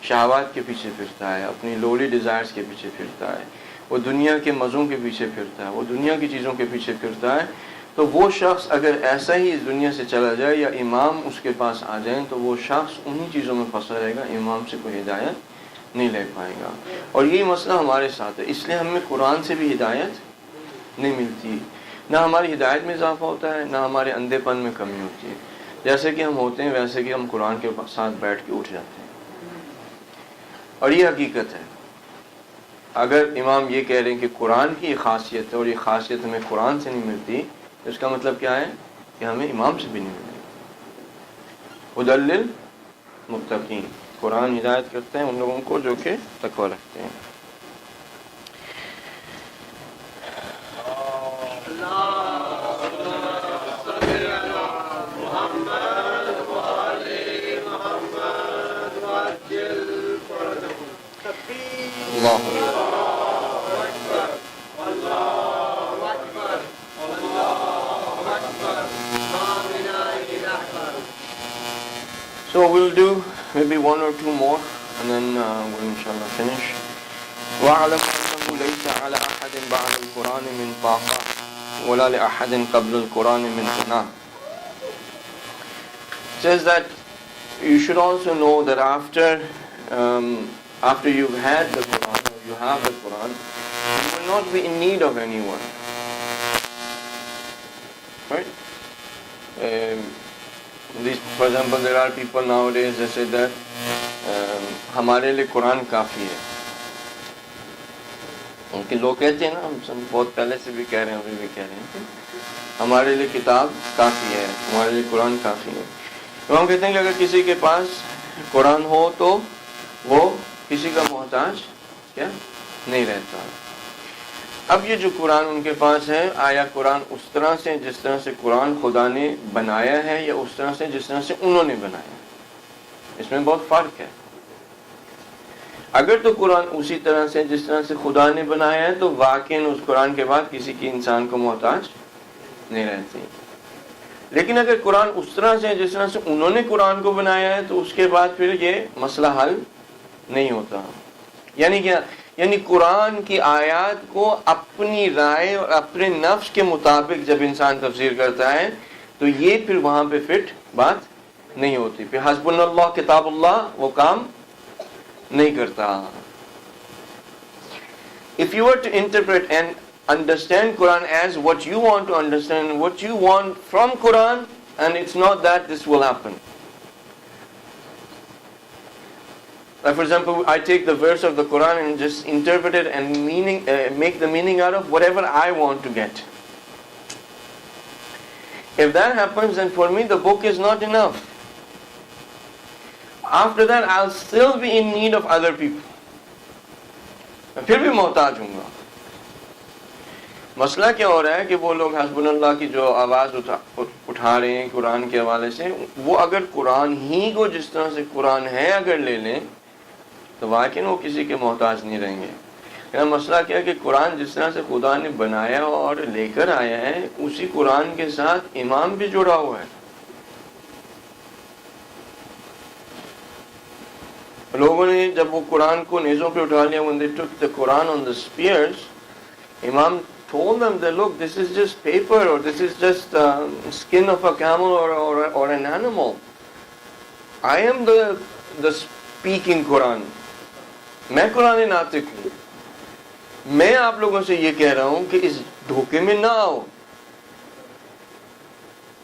شہوات کے پیچھے پھرتا ہے, اپنی لولی ڈیزائرز کے پیچھے پھرتا ہے, وہ دنیا کے مزوں کے پیچھے پھرتا ہے, وہ دنیا کی چیزوں کے پیچھے پھرتا ہے, تو وہ شخص اگر ایسا ہی اس دنیا سے چلا جائے یا امام اس کے پاس آ جائیں تو وہ شخص انہی چیزوں میں پھنسا رہے گا, امام سے کوئی ہدایت نہیں لے پائے گا. اور یہی مسئلہ ہمارے ساتھ ہے. اس لیے ہمیں قرآن سے بھی ہدایت نہیں ملتی, نہ ہماری ہدایت میں اضافہ ہوتا ہے, نہ ہمارے اندھے پن میں کمی ہوتی ہے. جیسے کہ ہم ہوتے ہیں ویسے کہ ہم قرآن کے ساتھ بیٹھ کے اٹھ جاتے ہیں. اور یہ حقیقت ہے. اگر امام یہ کہہ رہے ہیں کہ قرآن کی یہ خاصیت ہے اور یہ خاصیت ہمیں قرآن سے نہیں ملتی, تو اس کا مطلب کیا ہے کہ ہمیں امام سے بھی نہیں ملے. ہدی للمتقین, قرآن ہدایت کرتے ہیں ان لوگوں کو جو کہ تقوی رکھتے ہیں. So we'll do maybe one or two more and then we'll inshallah finish. وَاعْلَمْ أَنَّهُ لَيْسَ عَلَى أَحَدٍ بَعْدَ الْقُرْآنِ مِنْ طَاقَةٍ وَلَا لِأَحَدٍ قَبْلَ الْقُرْآنِ مِنْ غِنَى. It says that you should also know that after you've had the Quran, or you have the Quran, you will not be in need of anyone. Right? For example, there are people nowadays that say that ہمارے لیے قرآن کافی ہے. ان کے لوگ کہتے ہیں نا, ہم بہت پہلے سے بھی کہہ رہے ہیں, ابھی بھی کہہ رہے ہیں, ہمارے لیے کتاب کافی ہے, ہمارے لیے قرآن کافی ہے. تو ہم کہتے ہیں کہ اگر کسی کے پاس قرآن ہو تو وہ کسی کا محتاج کیا نہیں رہتا. اب یہ جو قرآن ان کے پاس ہے, آیا قرآن اس طرح سے جس طرح سے قرآن خدا نے بنایا ہے یا اس طرح سے جس طرح سے انہوں نے بنایا ہے؟ اس میں بہت فرق ہے. اگر تو قرآن اسی طرح سے جس طرح سے خدا نے بنایا ہے تو واقعاً اس قرآن کے بعد کسی کی انسان کو محتاج نہیں رہتی. لیکن اگر قرآن اس طرح سے جس طرح سے انہوں نے قرآن کو بنایا ہے تو اس کے بعد پھر یہ مسئلہ حل نہیں ہوتا. یعنی کیا؟ یعنی قرآن کی آیات کو اپنی رائے اور اپنے نفس کے مطابق جب انسان تفسیر کرتا ہے تو یہ پھر وہاں پہ فٹ بات نہیں ہوتی. پھر حسبنا اللہ کتاب اللہ وہ کام نہیں کرتا. If you were to interpret and understand Quran as what you want to understand, what you want from Quran, and it's not that, this will happen. Like for example, I take the verse of the Quran and just interpret it and make the meaning out of whatever I want to get. If that happens, then for me the book is not enough. After that, I'll still be in need of other people. میں پھر بھی محتاج ہوں گا. مسئلہ کیا ہو رہا ہے کہ وہ لوگ حسبنا اللہ کی جو آواز اٹھا رہے ہیں قرآن کے حوالے سے, وہ اگر قرآن ہی کو جس طرح سے قرآن ہے اگر لے لیں تو واقعی وہ کسی کے محتاج نہیں رہیں گے. کہ مسئلہ کیا ہے کہ قرآن جس طرح سے خدا نے بنایا اور لے کر آیا ہے اسی قرآن کے ساتھ امام بھی جڑا ہوا ہے. لوگوں نے جب وہ قرآن کو نیزوں پہ اٹھا لیا, when they took the Quran on the spears, Imam told them that look, this is just paper, or this is just skin of a camel or an animal. I am the speaking Quran. میں قرآن ناطق ہوں. میں آپ لوگوں سے یہ کہہ رہا ہوں کہ اس دھوکے میں نہ آؤ.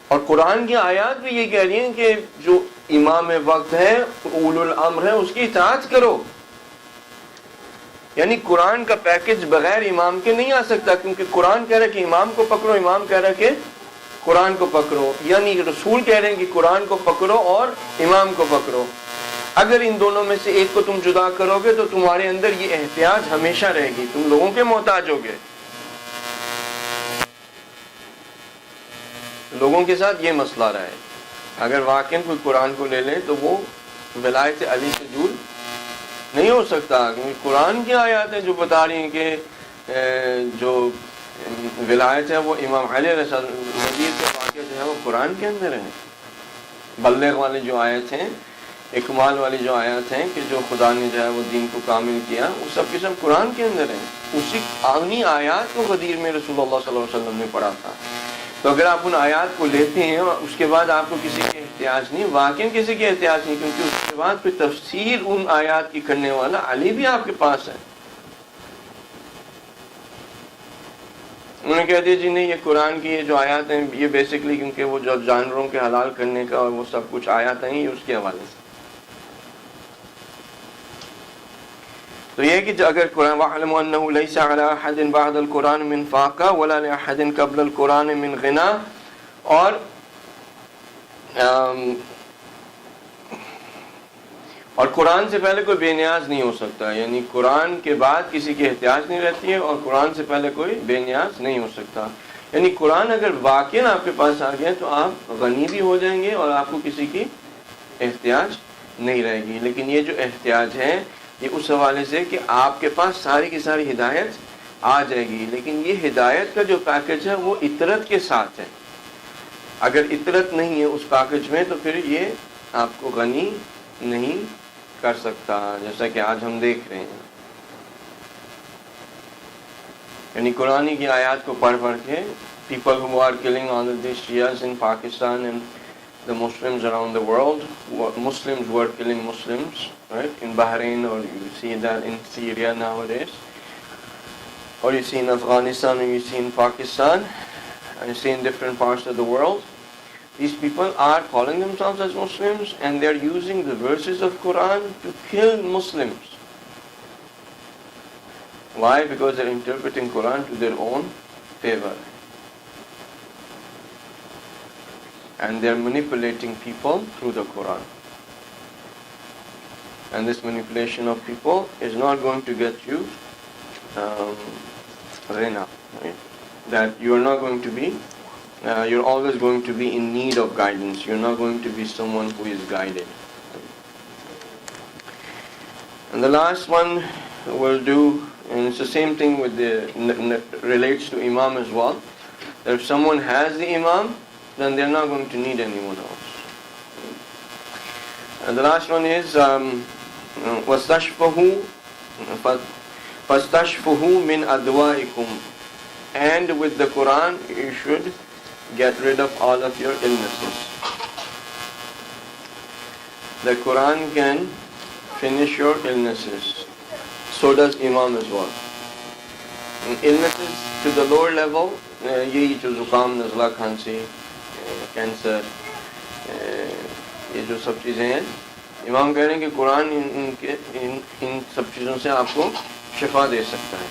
اور قرآن کی آیات بھی یہ کہہ رہی ہیں کہ جو امام وقت ہے, اولو الامر ہے, اس کی اطاعت کرو. یعنی قرآن کا پیکج بغیر امام کے نہیں آ سکتا, کیونکہ قرآن کہہ رہا ہے کہ امام کو پکڑو, امام کہہ رہا ہے کہ قرآن کو پکڑو, یعنی رسول کہہ رہے ہیں کہ قرآن کو پکڑو اور امام کو پکڑو. اگر ان دونوں میں سے ایک کو تم جدا کرو گے تو تمہارے اندر یہ احتیاج ہمیشہ رہے گی, تم لوگوں کے محتاج ہوگے. لوگوں کے ساتھ یہ مسئلہ رہا ہے. اگر واقعی کوئی قرآن کو لے لے تو وہ ولایت علی سے دور نہیں ہو سکتا, کیونکہ قرآن کی آیات ہیں جو بتا رہی ہیں کہ جو ولایت ہے وہ امام علی علیہ السلام, نبی سے واقعہ جو ہے وہ قرآن کے اندر ہے. بلغ والے جو آیت ہیں, اکمال والی جو آیات ہیں کہ جو خدا نے جو ہے وہ دین کو کامل کیا, وہ سب کے سب قرآن کے اندر ہیں. اسی انہی آیات کو غدیر میں رسول اللہ صلی اللہ علیہ وسلم نے پڑھا تھا. تو اگر آپ ان آیات کو لیتے ہیں اور اس کے بعد آپ کو کسی کے احتیاج نہیں, واقعی کسی کے احتیاج نہیں, کیونکہ اس کے بعد پھر تفسیر ان آیات کی کرنے والا علی بھی آپ کے پاس ہے. انہوں نے کہہ دیا جی نہیں, یہ قرآن کی یہ جو آیات ہیں یہ بیسکلی کیونکہ وہ جو جانوروں کے حلال کرنے کا اور وہ سب کچھ آیات ہیں یہ اس کے حوالے سے. تو یہ کہ اگر قرآن وَعْلَمُوا أَنَّهُ لَيْسَ عَلَىٰ أَحَدٍ بَعْدَ الْقُرْآنِ مِنْ فَاقَةٍ وَلَا لِأَحَدٍ قَبْلَ الْقُرْآنِ مِنْ غِنَىٰ, اور قرآن سے پہلے کوئی بے نیاز نہیں ہو سکتا. یعنی قرآن کے بعد کسی کی احتیاج نہیں رہتی ہے اور قرآن سے پہلے کوئی بے نیاز نہیں ہو سکتا. یعنی قرآن اگر واقعاً آپ کے پاس آ گیا تو آپ غنی بھی ہو جائیں گے اور آپ کو کسی کی احتیاج نہیں رہے گی. لیکن یہ جو احتیاج ہے یہ اس حوالے سے کہ آپ کے پاس ساری کی ساری ہدایت آ جائے گی, لیکن یہ ہدایت کا جو پیکج ہے وہ اطرت کے ساتھ ہے. اگر اطرت نہیں ہے اس پیکج میں تو پھر یہ آپ کو غنی نہیں کر سکتا, جیسا کہ آج ہم دیکھ رہے ہیں. یعنی قرآن کی آیات کو پڑھ کے people who are killing all of these Shias in Pakistan and the Muslims around the world, Muslims who are killing Muslims, right, in Bahrain, or you see that in Syria nowadays, or you see in Afghanistan, or you see in Pakistan, and you see in different parts of the world. These people are calling themselves as Muslims and they are using the verses of Quran to kill Muslims. Why? Because they are interpreting Quran to their own favor. And they are manipulating people through the Quran. And this manipulation of people is not going to get you rena, right? That you are not going to be, you're always going to be in need of guidance. You're not going to be someone who is guided. And the last one we'll do, and it's the same thing with relates to Imam as well. That if someone has the Imam, then they're not going to need anyone else. And the last one is وَاسْتَشْفَهُ مِنْ أَدْوَائِكُمْ. And with the Quran, you should get rid of all of your illnesses. The Quran can finish your illnesses. So does Imam as well. Illnesses to the lower level, یہی جو زکام, نزلہ, کھانسی, cancer, یہ جو سب چیزیں ہیں, امام کہہ رہے ہیں کہ قرآن ان سب چیزوں سے آپ کو شفا دے سکتا ہے.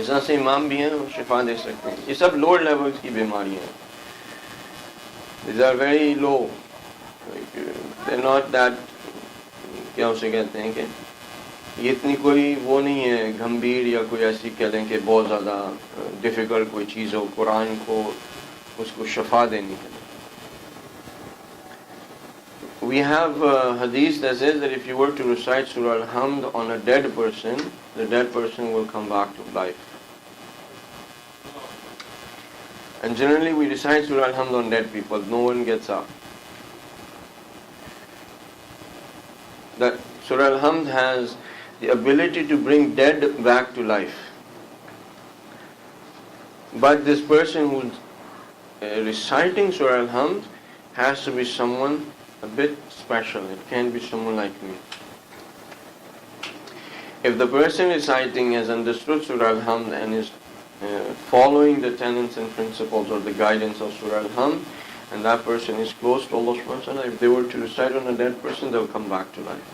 اس طرح سے امام بھی ہیں اور شفا دے سکتے ہیں. یہ سب لوور لیول کی بیماریاں ہیں. These are very low. They're not that, کیا اسے کہتے ہیں کہ یہ اتنی کوئی وہ نہیں ہے گھمبیر یا کوئی ایسی کہہ لیں کہ بہت زیادہ ڈیفیکلٹ کوئی چیز ہو قرآن کو اس کو شفا دینی ہے. we have a hadith that says that if you were to recite Surah Al-Hamd on a dead person, the dead person will come back to life. And generally we recite Surah Al-Hamd on dead people, no one gets up. That Surah Al-Hamd has the ability to bring dead back to life. But this person who's reciting Surah Al-Hamd has to be someone a bit special. It can't be someone like me. If the person reciting has understood Surah Al-Hamd and is following the tenets and principles or the guidance of Surah Al-Hamd, and that person is close to Allah subhanahu wa ta'ala, if they were to recite on a dead person, they will come back to life.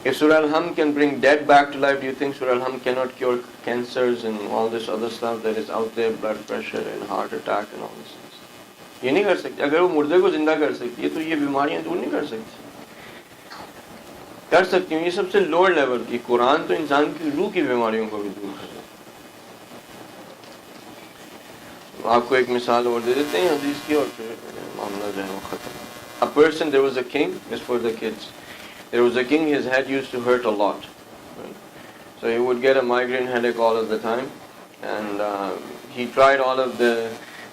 If Surah Al-Hamd can bring dead back to life, do you think Surah Al-Hamd cannot cure cancers and all this other stuff that is out there, blood pressure and heart attack and all these things? یہ نہیں کر سکتی. اگر وہ مردے کو زندہ کر سکتی ہے تو یہ بیماریاں دور نہیں کر سکتی. کر سکتی ہوں. یہ سب سے لوور لیول کی. قرآن تو انسان کی روح کی بیماریوں کو بھی دور کر سکتا ہے. آپ کو ایک مثال اور دے دیتے ہیں حدیث کی اور پھر معاملہ جو ہے وہ ختم. A person, there was a king, this for the kids. There was a king, his head used to hurt a lot. So he would get a migraine headache all of the time. And he tried all of the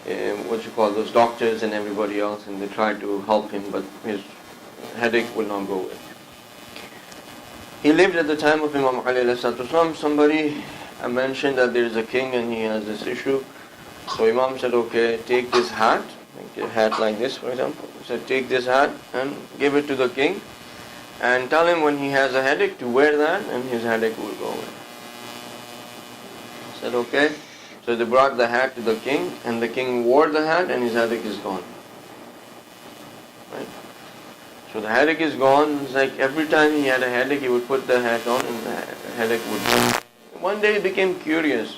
those doctors and everybody else, and they tried to help him, but his headache would not go away. He lived at the time of Imam Ali alayhi salatu wasalam. Somebody mentioned that there is a king and he has this issue. So Imam said, okay, take this hat, a hat like this for example. He said, take this hat and give it to the king and tell him when he has a headache to wear that and his headache will go away. He said, okay. So they brought the hat to the king, and the king wore the hat, and his headache is gone. Right? So the headache is gone. It's like every time he had a headache, he would put the hat on, and the headache would go. One day he became curious.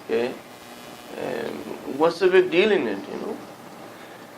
Okay? What's the big deal in it? You know?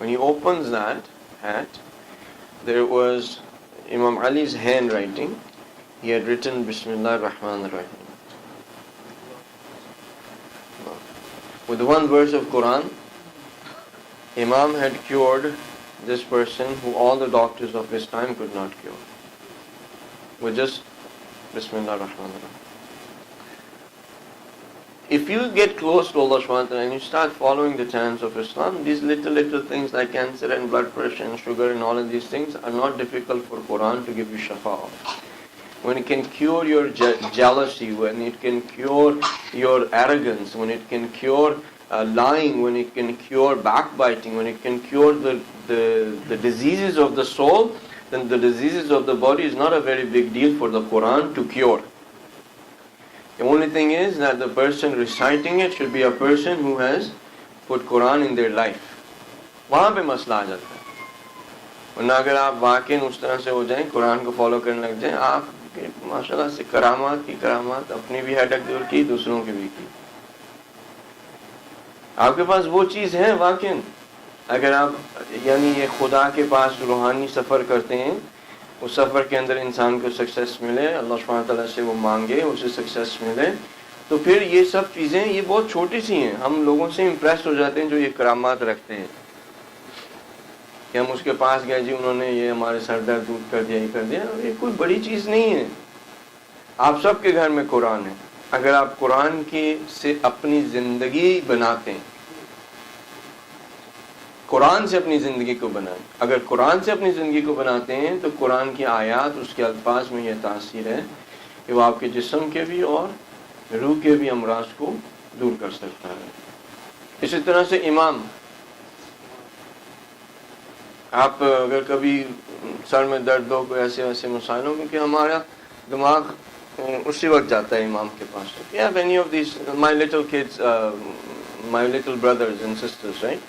When he opens that hat, there was Imam Ali's handwriting. He had written Bismillah ar-Rahman ar-Rahim. With one verse of Quran, Imam had cured this person who all the doctors of his time could not cure. With just Bismillah ar-Rahman ar-Rahim. If you get close to Allah subhanahu wa ta'ala and you start following the tenets of Islam, these little things like cancer and blood pressure and sugar and all of these things are not difficult for Quran to give you shafa of. When it can cure your jealousy, when it can cure your arrogance, when it can cure lying, when it can cure backbiting, when it can cure the diseases of the soul, then the diseases of the body is not a very big deal for the Quran to cure. The only thing is that the person reciting it should be a person who has put Quran in their life. وہاں پہ مسئلہ آ جاتا ہے. ورنہ اگر آپ واقعی اس طرح سے ہو جائیں, قرآن کو فالو کرنے لگ جائیں, آپ ماشاءاللہ سے کرامات کی کرامات, اپنی بھی ہیڈک دور کی, دوسروں کی بھی کی. آپ کے پاس وہ چیز ہے واقعی. اگر آپ یعنی یہ خدا کے پاس روحانی سفر کرتے ہیں, اس سفر کے اندر انسان کو سکسیس ملے, اللہ سبحانہ تعالیٰ سے وہ مانگے, اسے سکسیس ملے, تو پھر یہ سب چیزیں یہ بہت چھوٹی سی ہیں. ہم لوگوں سے امپریس ہو جاتے ہیں جو یہ کرامات رکھتے ہیں کہ ہم اس کے پاس گئے, جی انہوں نے یہ ہمارے سر درد دور کر دیا, یہ کر دیا. یہ کوئی بڑی چیز نہیں ہے. آپ سب کے گھر میں قرآن ہے. اگر آپ قرآن کی سے اپنی زندگی بناتے ہیں, قرآن سے اپنی زندگی کو بنائیں. اگر قرآن سے اپنی زندگی کو بناتے ہیں تو قرآن کی آیات, اس کے الفاظ میں یہ تاثیر ہے کہ وہ آپ کے جسم کے بھی اور روح کے بھی امراض کو دور کر سکتا ہے. اسی طرح سے امام, آپ اگر کبھی سر میں درد ہو, کوئی ایسے ایسے مسائل ہو, کیونکہ ہمارا دماغ اسی وقت جاتا ہے امام کے پاس. Yeah, many of these, my little kids, my little brothers and sisters, right?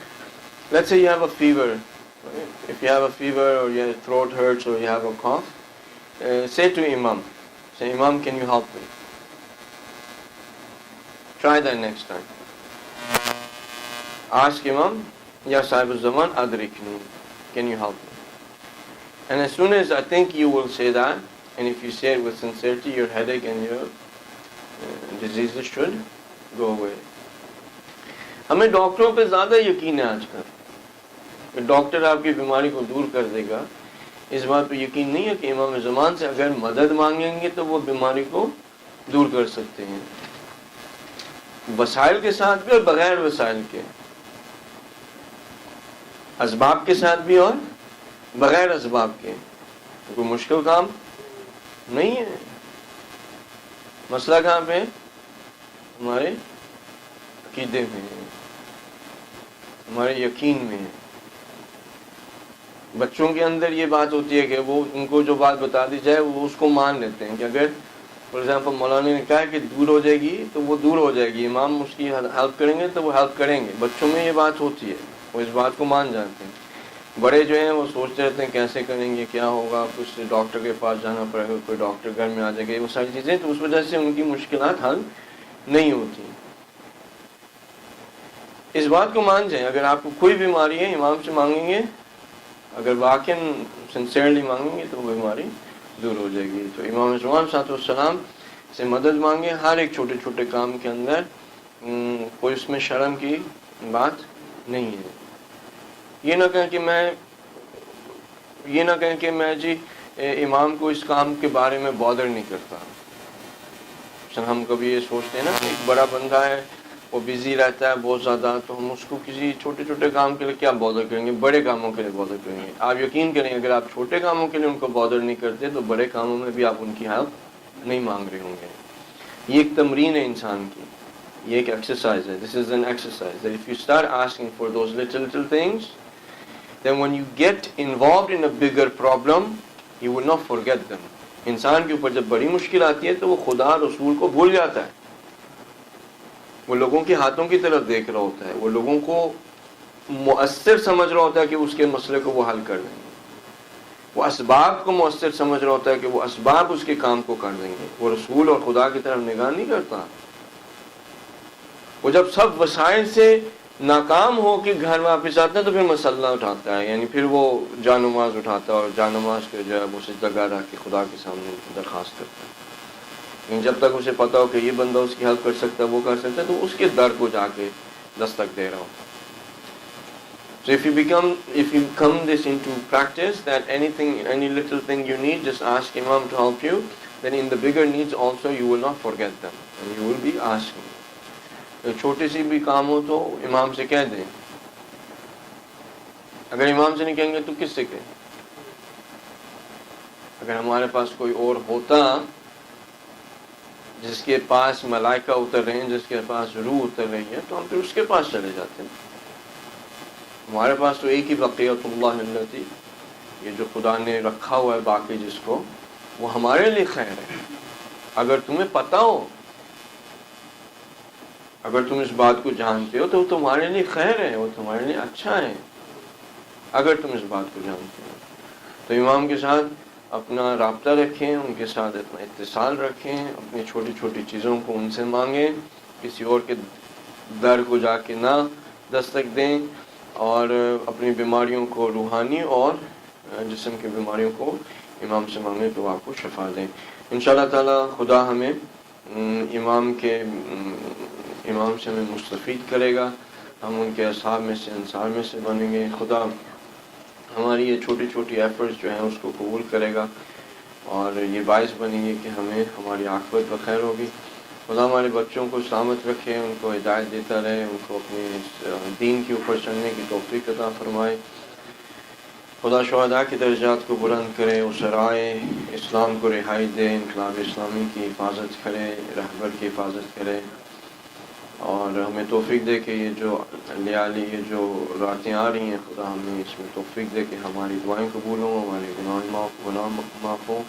Let's say you have a fever. Right? If you have a fever or your throat hurts or you have a cough, say to Imam, say, Imam, can you help me? Try that next time. Ask Imam, Ya Sahib al-Zaman, Adrikni, can you help me? And as soon as I think you will say that, and if you say it with sincerity, your headache and your diseases should go away. ہمیں ڈاکٹروں پہ زیادہ یقین ہے آج کل کہ doctor آپ کی بیماری کو دور کر دے گا. اس بات پہ یقین نہیں ہے کہ امام زمان سے اگر مدد مانگیں گے تو وہ بیماری کو دور کر سکتے ہیں، وسائل کے ساتھ بھی اور بغیر وسائل کے، اسباب کے ساتھ بھی اور بغیر اسباب کے. کوئی مشکل کام نہیں ہے. مسئلہ کہاں پہ؟ ہمارے عقیدے میں ہے، ہمارے یقین میں ہے. بچوں کے اندر یہ بات ہوتی ہے کہ وہ ان کو جو بات بتا دی جائے وہ اس کو مان لیتے ہیں کہ اگر فار ایگزامپل مولانا نے کہا کہ دور ہو جائے گی تو وہ دور ہو جائے گی، امام اس کی ہیلپ کریں گے تو وہ ہیلپ کریں گے. بچوں میں یہ بات ہوتی ہے، وہ اس بات کو مان جاتے ہیں. بڑے جو ہیں وہ سوچتے رہتے ہیں کیسے کریں گے، کیا ہوگا، کچھ ڈاکٹر کے پاس جانا پڑے گا، کوئی ڈاکٹر گھر میں آ جائے گا، وہ ساری چیزیں، تو اس وجہ سے ان کی مشکلات حل نہیں ہوتی. اس بات کو مان جائیں، اگر آپ کو کوئی بیماری ہے امام سے مانگیں گے، اگر واقعی سنسیئرلی مانگیں گے تو وہ بیماری دور ہو جائے گی. تو امام زمان صلی اللہ علیہ وسلم سے مدد مانگیں ہر ایک چھوٹے چھوٹے کام کے اندر، کوئی اس میں شرم کی بات نہیں ہے. یہ نہ کہیں کہ میں جی امام کو اس کام کے بارے میں بادر نہیں کرتا. ہم کبھی یہ سوچتے ہیں نا کہ ایک بڑا بندہ ہے، وہ بزی رہتا ہے بہت زیادہ، تو ہم اس کو کسی چھوٹے چھوٹے کام کے لیے کیا بادر کریں گے، بڑے کاموں کے لیے بادر کریں گے. آپ یقین کریں اگر آپ چھوٹے کاموں کے لیے ان کو بادر نہیں کرتے تو بڑے کاموں میں بھی آپ ان کی ہیلپ نہیں مانگ رہے ہوں گے. یہ ایک تمرین ہے انسان کی، یہ ایک ایکسرسائز ہے. This is an exercise that if you start asking for those little things, then when you get involved in a bigger problem, you will not forget them. انسان کے اوپر جب بڑی مشکل آتی ہے تو وہ خدا رسول کو بھول جاتا ہے، وہ لوگوں کے ہاتھوں کی طرف دیکھ رہا ہوتا ہے، وہ لوگوں کو مؤثر سمجھ رہا ہوتا ہے کہ اس کے مسئلے کو وہ حل کر دیں گے، وہ اسباب کو مؤثر سمجھ رہا ہوتا ہے کہ وہ اسباب اس کے کام کو کر دیں گے. وہ رسول اور خدا کی طرف نگاہ نہیں کرتا. وہ جب سب وسائل سے ناکام ہو کے گھر واپس آتا ہے تو پھر مسئلہ اٹھاتا ہے، یعنی پھر وہ جانماز اٹھاتا ہے اور جانماز کے جو ہے وہ سجدہ گاہ رکھ کے خدا کے سامنے درخواست کرتا ہے. لیکن جب تک اسے پتا ہو کہ یہ بندہ اس کی ہیلپ کر سکتا ہے، وہ کر سکتا ہے، تو اس کے در کو جا کے دستک دے رہا ہوتا ہے. So if you come this into practice, that any little thing you need, just ask Imam to help you, then in the bigger needs also you will not forget them and you will be asking. چھوٹی سی بھی کام ہو تو امام سے کہہ دیں. اگر امام سے نہیں کہیں گے تو کس سے کہیں؟ اگر ہمارے پاس کوئی اور ہوتا جس کے پاس ملائکہ اتر رہے ہیں، جس کے پاس روح اتر رہی ہے، تو ہم پھر اس کے پاس چلے جاتے ہیں. ہمارے پاس تو ایک ہی بقیت اللہ التی، یہ جو خدا نے رکھا ہوا ہے باقی جس کو، وہ ہمارے لیے خیر ہے. اگر تمہیں پتہ ہو، اگر تم اس بات کو جانتے ہو تو وہ تمہارے لیے خیر ہے، وہ تمہارے لیے اچھا ہے. اگر تم اس بات کو جانتے ہو تو امام کے ساتھ اپنا رابطہ رکھیں، ان کے ساتھ اپنا اتصال رکھیں، اپنی چھوٹی چھوٹی چیزوں کو ان سے مانگیں، کسی اور کے در کو جا کے نہ دستک دیں، اور اپنی بیماریوں کو روحانی اور جسم کی بیماریوں کو امام سے مانگیں تو آپ کو شفا دیں. انشاءاللہ تعالی خدا ہمیں امام سے ہمیں مستفید کرے گا، ہم ان کے اصحاب میں سے انصار میں سے بنیں گے. خدا ہماری یہ چھوٹی چھوٹی ایفرٹس جو ہیں اس کو قبول کرے گا اور یہ باعث بنیں گے کہ ہماری عاقبت بخیر ہوگی. خدا ہمارے بچوں کو سلامت رکھے، ان کو ہدایت دیتا رہے، ان کو اپنے دین کے اوپر چلنے کی توفیق عطا فرمائے. خدا شہداء کے درجات کو بلند کرے، اسرائے اسلام کو رہائی دے، انقلاب اسلامی کی حفاظت کرے، رہبر کی حفاظت کرے، اور ہمیں توفیق دے کہ یہ جو لیالی، یہ جو راتیں آ رہی ہیں، خدا ہمیں اس میں توفیق دے کہ ہماری دعائیں قبول ہوں، ہمارے گناہ معاف ہوں.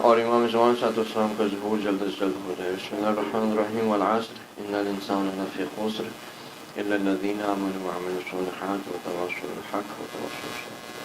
اور امام زمان صلی اللہ علیہ وسلم کا ظہور جلد از جلد ہو جائے. بسم اللہ الرحمن الرحیم. والعصر ان الانسان لفی خسر الا الذین آمنوا وعملوا الصالحات وتواصوا بالحق وتواصوا بالصبر.